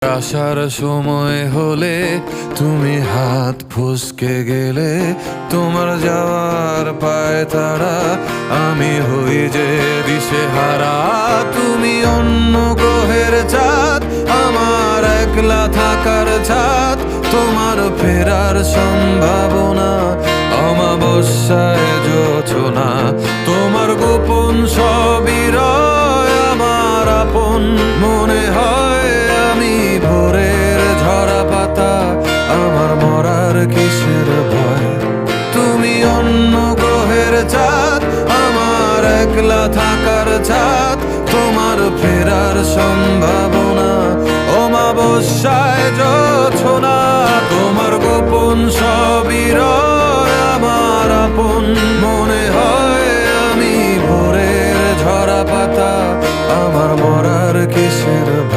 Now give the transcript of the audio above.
আসার সময় হলে তুমি হাত ফসকে গেলে, তোমার যাওয়ার পায় তারা আমি হই যে দিশেহারা। তুমি অন্য গ্রহের চাঁদ, আমার একলা থাকার ছাদ, তোমার ফেরার সম্ভাবনা অমাবস্যায় জোছনা। তোমার গোপন সবই রয় আমার আপন মনে হয়, আমি ভোরের ঝরা পাতা, আমার মরার কিসের ভয়। তুমি অন্য গ্রহের চাঁদ, আমার একলা থাকার ছাদ, তোমার ফেরার সম্ভাবনা অমাবস্যায় জোছনা। তোমার গোপন সবই রয় আমার আপন মনে হয়, আমি ভোরের ঝরা পাতা, আমার মরার কিসের ভয়।